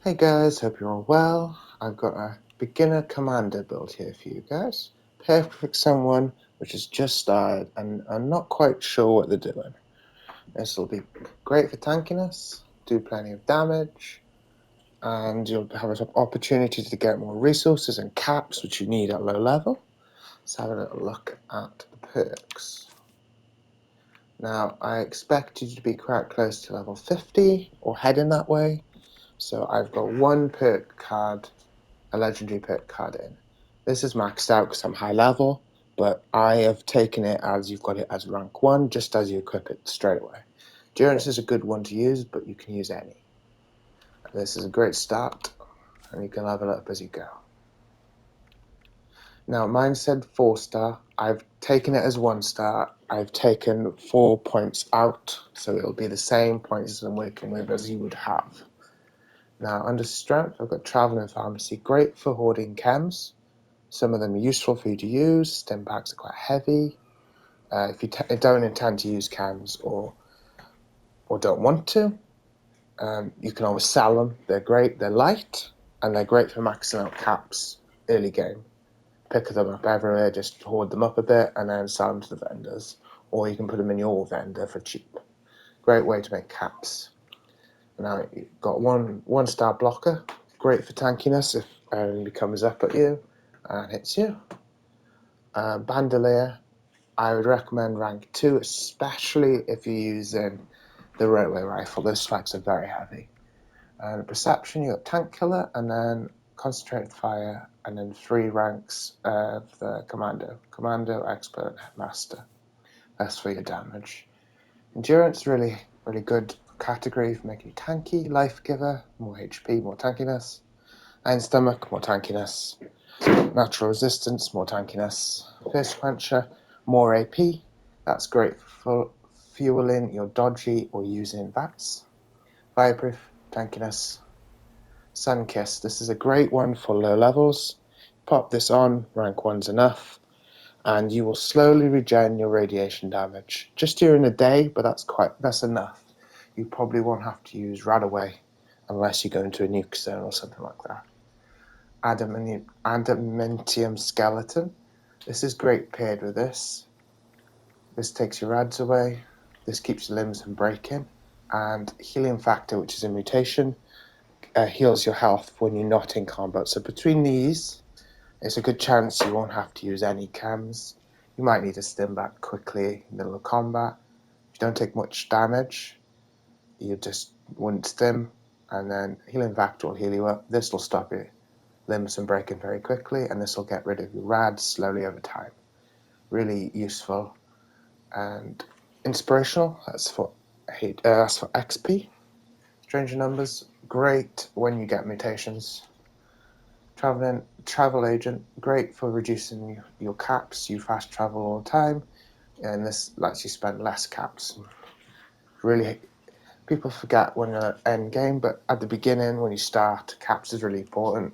Hey guys, hope you're all well. I've got a beginner Commando build here for you guys. Perfect for someone which has just started and are not quite sure what they're doing. This will be great for tankiness, do plenty of damage, and you'll have an opportunity to get more resources and caps which you need at low level. Let's have a little look at the perks. Now, I expect you to be quite close to level 50 or heading that way. So I've got one perk card, a legendary perk card in. This is maxed out because I'm high level, but I have taken it as you've got it as rank 1, just as you equip it straight away. Endurance is a good one to use, but you can use any. This is a great start, and you can level up as you go. Now, mine said 4-star. I've taken it as 1-star. I've taken 4 points out, so it'll be the same points I'm working with as you would have. Now, under strength, I've got travel and pharmacy, great for hoarding chems. Some of them are useful for you to use. Stim packs are quite heavy. If you don't intend to use chems or don't want to, you can always sell them. They're great. They're light, and they're great for maxing out caps early game. Pick them up everywhere, just hoard them up a bit, and then sell them to the vendors. Or you can put them in your vendor for cheap. Great way to make caps. Now you've got one star blocker, great for tankiness if enemy comes up at you and hits you. Bandolier, I would recommend rank 2, especially if you're using the railway rifle. Those strikes are very heavy. Perception, you got tank killer, and then concentrated fire, and then 3 ranks of the commando, expert, master. That's for your damage. Endurance, really good category for making you tanky. Life giver, more HP, more tankiness. Iron stomach, more tankiness. Natural resistance, more tankiness. Fierce quencher, more AP. That's great for fueling your dodgy or using VATs. Fireproof, tankiness. Sunkiss, this is a great one for low levels. Pop this on, rank 1's enough, and you will slowly regen your radiation damage. Just during the day, but that's enough. You probably won't have to use Radaway unless you go into a nuke zone or something like that. Adamantium skeleton. This is great paired with this. This takes your rads away. This keeps your limbs from breaking. And healing factor, which is a mutation, heals your health when you're not in combat. So between these, it's a good chance you won't have to use any cams. You might need to stim back quickly in the middle of combat. If you don't take much damage, you just wouldn't stim, and then healing factor will heal you up. This will stop your limbs from breaking very quickly, and this will get rid of your rads slowly over time. Really useful and inspirational. That's for XP. Stranger numbers, great when you get mutations. Travel agent, great for reducing your caps. You fast travel all the time, and this lets you spend less caps. Really, people forget when you're end game, but at the beginning, when you start, caps is really important.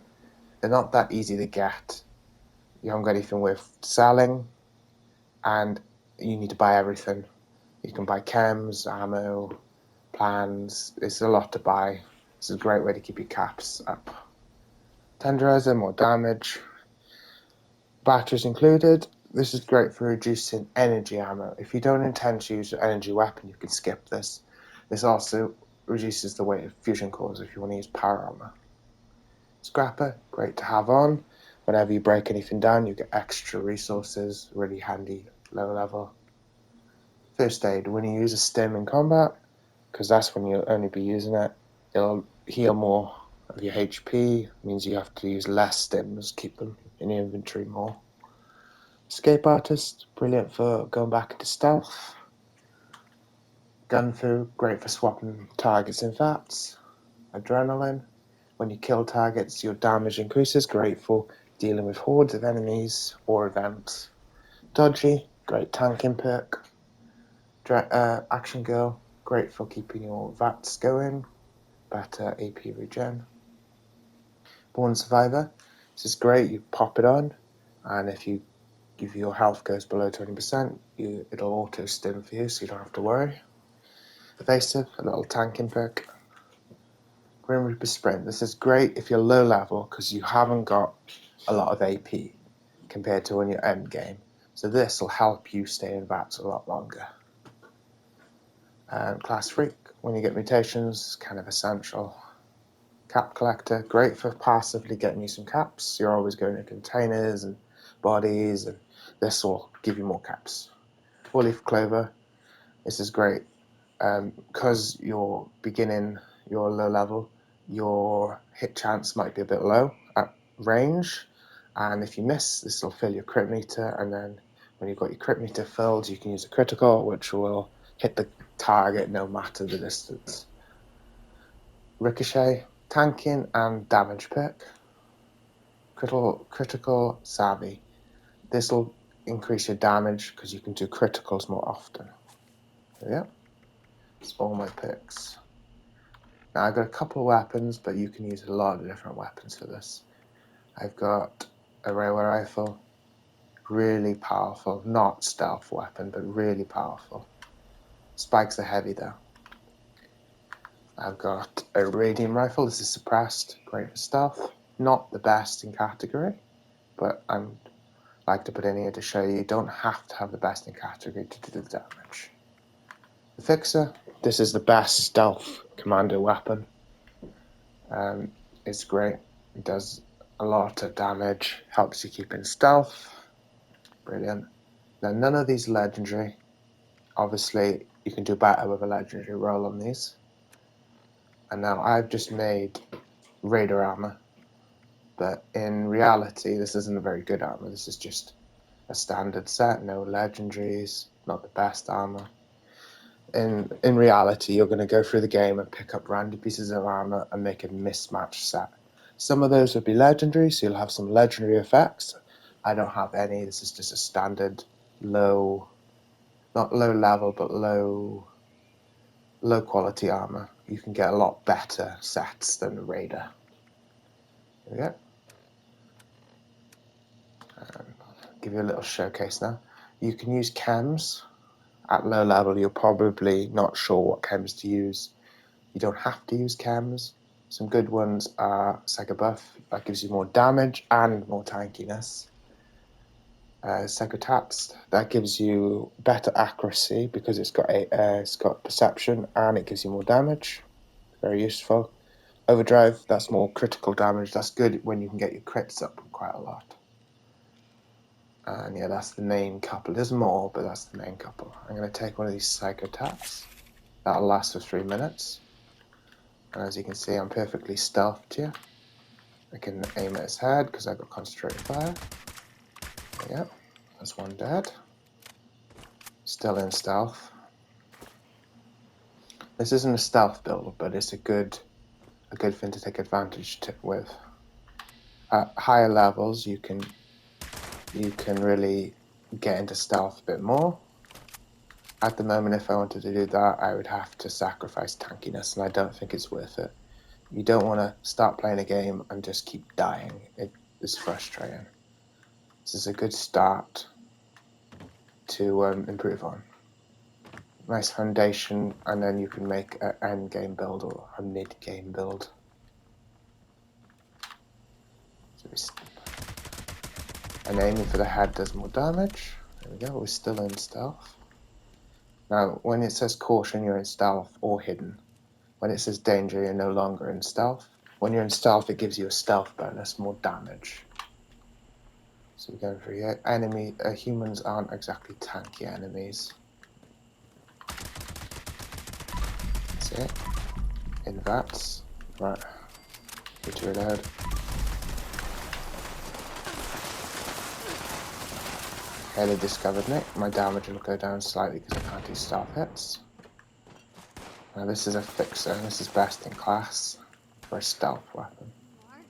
They're not that easy to get. You haven't got anything worth selling, and you need to buy everything. You can buy chems, ammo, plans. It's a lot to buy. This is a great way to keep your caps up. Tenderizer, more damage. Batteries included. This is great for reducing energy ammo. If you don't intend to use an energy weapon, you can skip this. This also reduces the weight of fusion cores if you want to use power armor. Scrapper, great to have on. Whenever you break anything down, you get extra resources, really handy low level. First aid, when you use a stim in combat, because that's when you'll only be using it, it'll heal more of your HP, means you have to use less stims, keep them in your inventory more. Escape artist, brilliant for going back into stealth. Gun fu, great for swapping targets in VATs. Adrenaline, when you kill targets, your damage increases, great for dealing with hordes of enemies or events. Dodgy, great tanking perk. Action girl, great for keeping your VATs going, better AP regen. Born survivor, this is great, you pop it on, and if your health goes below 20%, it'll auto stim for you, so you don't have to worry. Evasive, a little tanking perk. Grim Reaper Sprint. This is great if you're low level because you haven't got a lot of AP compared to when you're end game. So this will help you stay in VATS a lot longer. Class Freak, when you get mutations, kind of essential. Cap Collector, great for passively getting you some caps. You're always going to containers and bodies, and this will give you more caps. Four Leaf Clover, this is great because you're beginning, you're low level, your hit chance might be a bit low at range, and if you miss, this will fill your crit meter, and then when you've got your crit meter filled, you can use a critical, which will hit the target no matter the distance. Ricochet, tanking and damage pick. Critical Savvy. This will increase your damage because you can do criticals more often. There we go. That's all my picks. Now I've got a couple of weapons, but you can use a lot of different weapons for this. I've got a railway rifle, really powerful, not stealth weapon, but really powerful. Spikes are heavy though. I've got a radium rifle, this is suppressed, great for stealth. Not the best in category, but I like to put in here to show you don't have to have the best in category to do the damage. The Fixer, this is the best stealth commando weapon. It's great, it does a lot of damage, helps you keep in stealth, brilliant. Now none of these legendary, obviously you can do better with a legendary roll on these. And now I've just made Raider armor, but in reality this isn't a very good armor, this is just a standard set, no legendaries, not the best armor. In reality, you're going to go through the game and pick up random pieces of armor and make a mismatched set. Some of those would be legendary, so you'll have some legendary effects. I don't have any. This is just a standard low, not low level, but low quality armor. You can get a lot better sets than the Raider. There we go. I'll give you a little showcase now. You can use chems. At low level, you're probably not sure what chems to use. You don't have to use chems. Some good ones are Psycho Buff, that gives you more damage and more tankiness. Psycho Taps, that gives you better accuracy because it's got perception and it gives you more damage. Very useful. Overdrive, that's more critical damage. That's good when you can get your crits up quite a lot. And yeah, that's the main couple. There's more, but that's the main couple. I'm going to take one of these Psycho Taps. That'll last for 3 minutes. And as you can see, I'm perfectly stealthed here. I can aim at his head because I've got concentrated fire. There we go. That's one dead. Still in stealth. This isn't a stealth build, but it's a good thing to take advantage with. At higher levels, you can really get into stealth a bit more. At the moment, if I wanted to do that, I would have to sacrifice tankiness, and I don't think it's worth it. You don't want to start playing a game and just keep dying. It is frustrating. This is a good start to improve on. Nice foundation, and then you can make an end game build or a mid game build. And aiming for the head does more damage. There we go, we're still in stealth. Now, when it says caution, you're in stealth or hidden. When it says danger, you're no longer in stealth. When you're in stealth, it gives you a stealth bonus, more damage. So we're going for here. Humans aren't exactly tanky enemies. That's it. In VATS. Right. Need to reload. Okay, they discovered me. My damage will go down slightly because I can't do stealth hits. Now this is a Fixer, and this is best in class for a stealth weapon.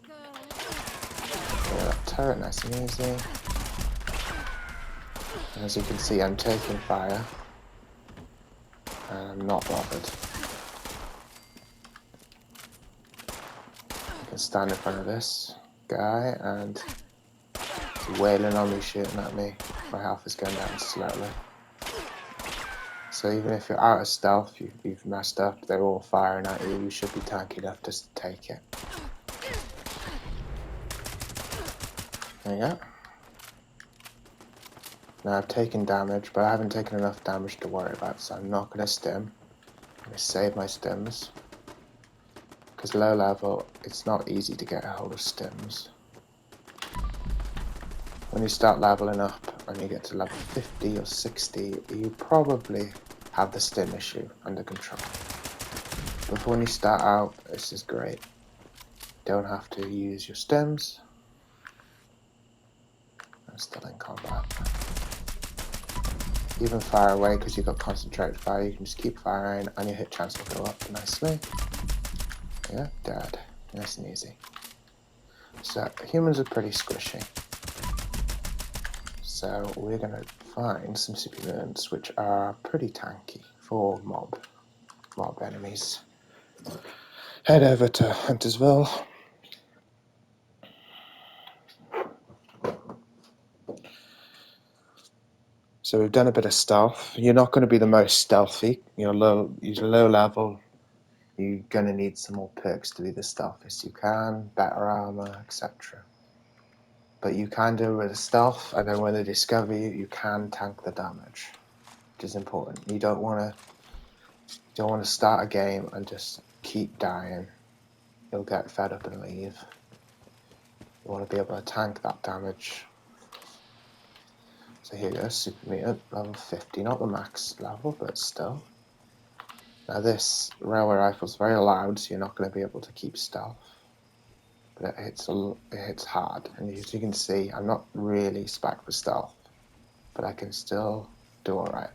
Yeah, that turret, nice and easy. And as you can see, I'm taking fire, and I'm not bothered. I can stand in front of this guy, and he's wailing on me, shooting at me. My health is going down slowly. So even if you're out of stealth, you've messed up, they're all firing at you, you should be tanky enough to take it. There you go. Now I've taken damage, but I haven't taken enough damage to worry about, so I'm not going to stim. I'm going to save my stims. Because low level, it's not easy to get a hold of stims. When you start leveling up and you get to level 50 or 60, you probably have the stim issue under control. But when you start out, this is great. Don't have to use your stims. I'm still in combat. Even fire away, because you've got concentrated fire, you can just keep firing and your hit chance will go up nicely. Yeah, dead. Nice and easy. So humans are pretty squishy. So we're going to find some supermutants which are pretty tanky for mob enemies. Head over to Huntersville. So we've done a bit of stealth. You're not going to be the most stealthy. You're low level. You're going to need some more perks to be the stealthiest you can, better armor, etc. But you can do it with stealth, and then when they discover you, you can tank the damage, which is important. You don't want to start a game and just keep dying. You'll get fed up and leave. You want to be able to tank that damage. So here goes, super mutant, level 50, not the max level, but still. Now this railway rifle is very loud, so you're not going to be able to keep stealth. But it hits hard, and as you can see, I'm not really spec for stealth, but I can still do alright.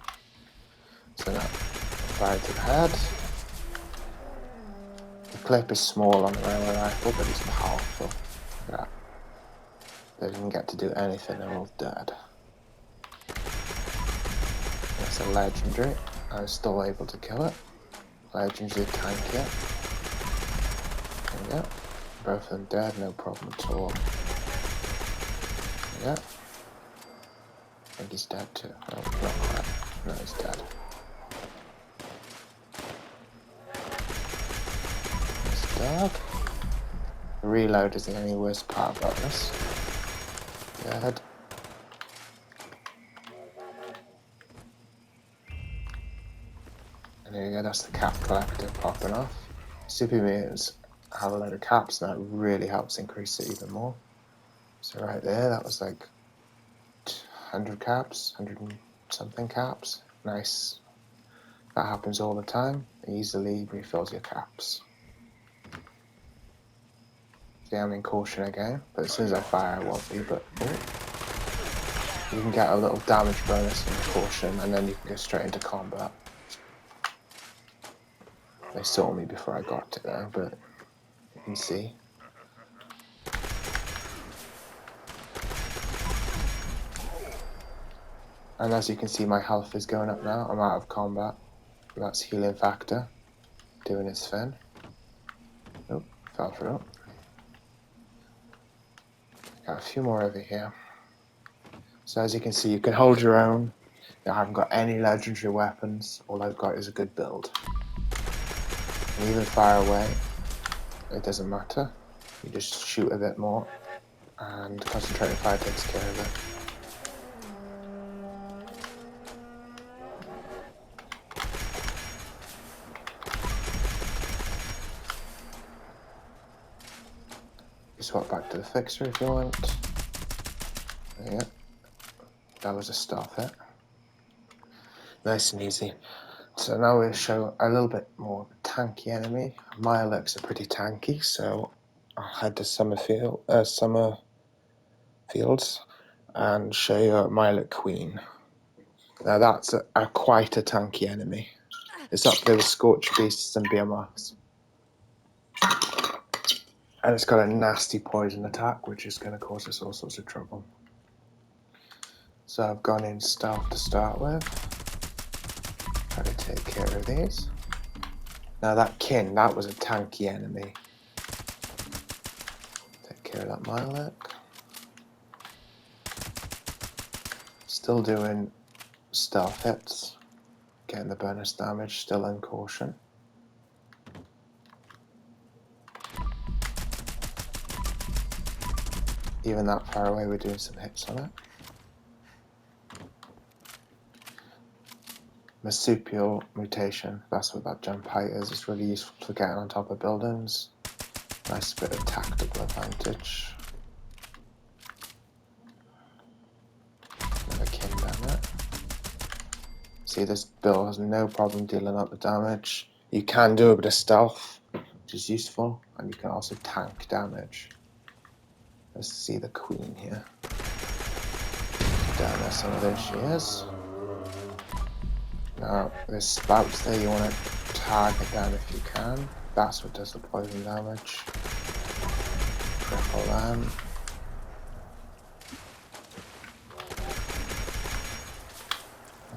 So now, fire to the head. The clip is small on the railway rifle, but it's powerful. Look at that. They didn't get to do anything, they're all dead. That's a legendary. I was still able to kill it. Legendary tank it. There we go. Both of them dead, no problem at all. There we go. I think he's dead too. No, not quite. No, he's dead. He's dead. The reload isn't any worse part about this. Dead. And there you go, that's the cap collector popping off. Super mutants have a load of caps, and that really helps increase it even more. So right there, that was like 100 caps, 100 and something caps. Nice. That happens all the time. It easily refills your caps. See, I'm in caution again, but as soon as I fire I won't be, but you can get a little damage bonus in caution, and then you can go straight into combat. They saw me before I got to there, but you can see. And as you can see, my health is going up now. I'm out of combat. That's healing factor doing its thing. Oh, fell through. Got a few more over here. So as you can see, you can hold your own. I haven't got any legendary weapons. All I've got is a good build. And even fire away, it doesn't matter. You just shoot a bit more, and concentrated fire takes care of it. You swap back to the fixer if you want. There you go. That was a stealth hit. Nice and easy. So now we'll show a little bit more of a tanky enemy. My looks are pretty tanky, so I'll head to Summer Fields and show you Milet Queen. Now that's quite a tanky enemy. It's up there with Scorch Beasts and Behemoths. And it's got a nasty poison attack, which is going to cause us all sorts of trouble. So I've gone in stealth to start with. Try to take care of these. Now that kin, that was a tanky enemy. Take care of that Milet. Still doing stealth hits. Getting the bonus damage, still in caution. Even that far away, we're doing some hits on it. Marsupial mutation, that's what that jump height is. It's really useful for getting on top of buildings. Nice bit of tactical advantage. Another king down there. See, this build has no problem dealing up the damage. You can do a bit of stealth, which is useful, and you can also tank damage. Let's see the queen here. Down there, some of there she is. Now, there's spouts there, you want to target them if you can. That's what does the poison damage. Cripple them.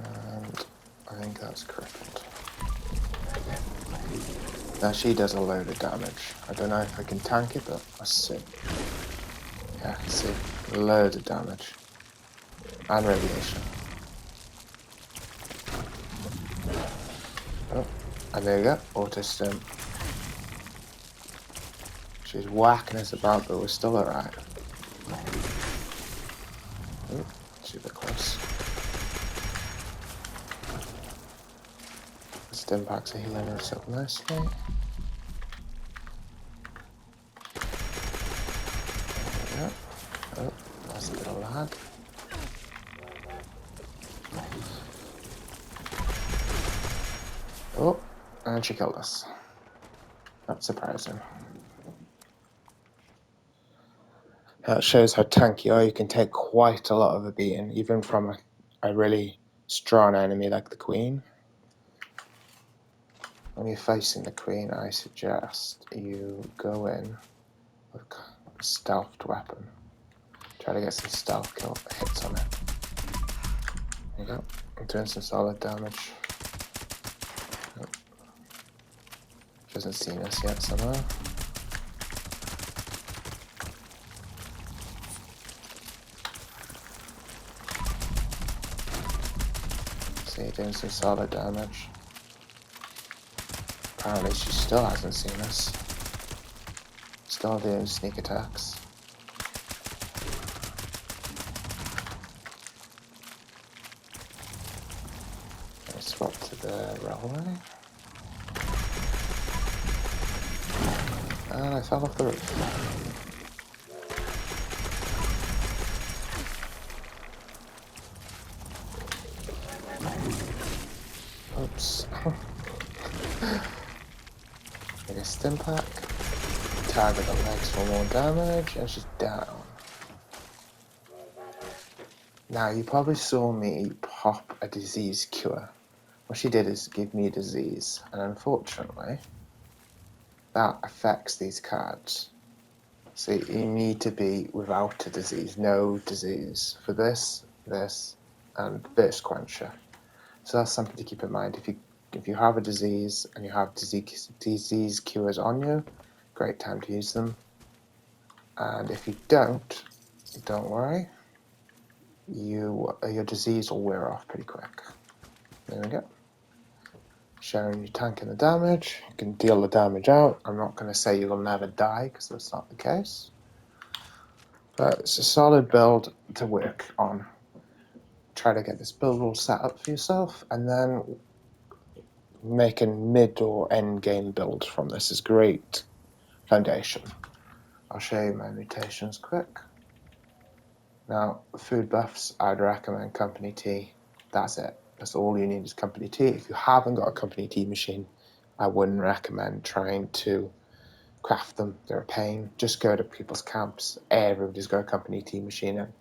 And I think that's crippled. Now she does a load of damage. I don't know if I can tank it, but let's see. Yeah, I can see. Loads of damage. And radiation. Oh, and there you go. Auto stim. She's whacking us about, but we're still alright. Oh, super close. The stim packs are healing us up nicely. There we go. Oh, that's a bit of lag. Oh, and she killed us. Not surprising. That shows how tanky you are. You can take quite a lot of a beating, even from a really strong enemy like the queen. When you're facing the queen, I suggest you go in with a stealthed weapon. Try to get some stealth hits on it. There you go. I'm doing some solid damage. Oh. She hasn't seen us yet somehow. See, doing some solid damage. Apparently she still hasn't seen us. Still doing sneak attacks. Let's swap to the railway. And I fell off the roof. Oops. Get a stim pack. Target the legs for more damage, and she's down. Now, you probably saw me pop a disease cure. What she did is give me a disease, and unfortunately, that affects these cards. So you need to be without a disease, no disease, for this, and Burst Quencher. So that's something to keep in mind. If you have a disease and you have disease cures on you, great time to use them. And if you don't worry. Your disease will wear off pretty quick. There we go. Showing you tanking the damage. You can deal the damage out. I'm not going to say you'll never die, because that's not the case. But it's a solid build to work on. Try to get this build all set up for yourself, and then make a mid or end game build from this is great foundation. I'll show you my mutations quick. Now, food buffs, I'd recommend company tea. That's it. That's all you need is company tea. If you haven't got a company tea machine, I wouldn't recommend trying to craft them. They're a pain. Just go to people's camps. Everybody's got a company tea machine, and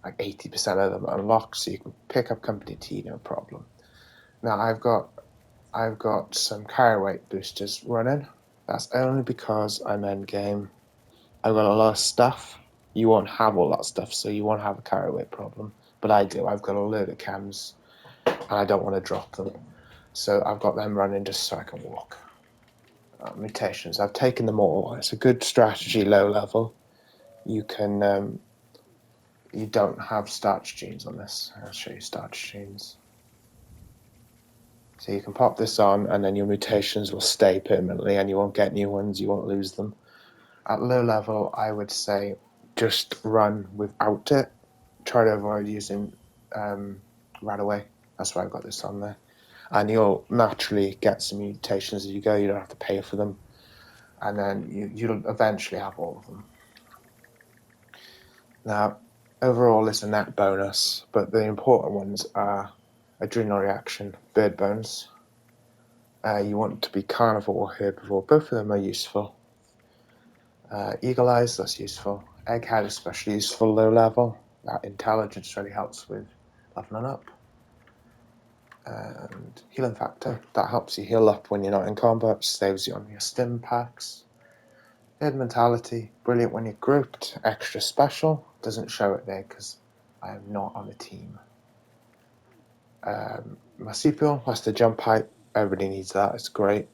like 80% of them are unlocked, so you can pick up company tea, no problem. Now, I've got some carry weight boosters running. That's only because I'm end game. I've got a lot of stuff. You won't have all that stuff, so you won't have a carry weight problem. But I do. I've got a load of cams, and I don't want to drop them. So I've got them running just so I can walk. Mutations. I've taken them all. It's a good strategy, low level. You can... you don't have starch genes on this. I'll show you starch genes. So you can pop this on, and then your mutations will stay permanently, and you won't get new ones, you won't lose them. At low level, I would say just run without it. Try to avoid using Radaway. That's why I've got this on there. And you'll naturally get some mutations as you go. You don't have to pay for them. And then you'll eventually have all of them. Now, overall, it's a net bonus, but the important ones are adrenal reaction, bird bones. You want to be carnivore or herbivore. Both of them are useful. Eagle eyes, that's useful. Egghead, especially useful low level. That intelligence really helps with leveling up. And healing factor, that helps you heal up when you're not in combat, saves you on your stim packs. Herd mentality, brilliant when you're grouped. Extra special, doesn't show it there because I am not on a team. Marsupial, that's the jump height. Everybody needs that, it's great.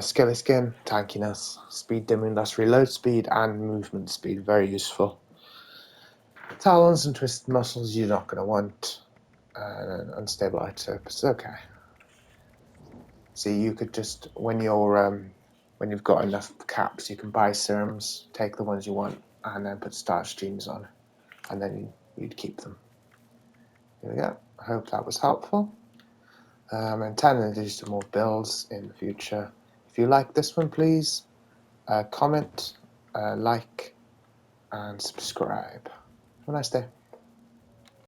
Skelly skin, tankiness. Speed dimming, that's reload speed and movement speed, very useful. Talons and twisted muscles you're not going to want. Unstable it's okay. So you could just, when you've got enough caps, you can buy serums, take the ones you want, and then put starch genes on, and then you'd keep them. Here we go. I hope that was helpful. Intending to do some more builds in the future. If you like this one, please comment, like, and subscribe. Have a nice day.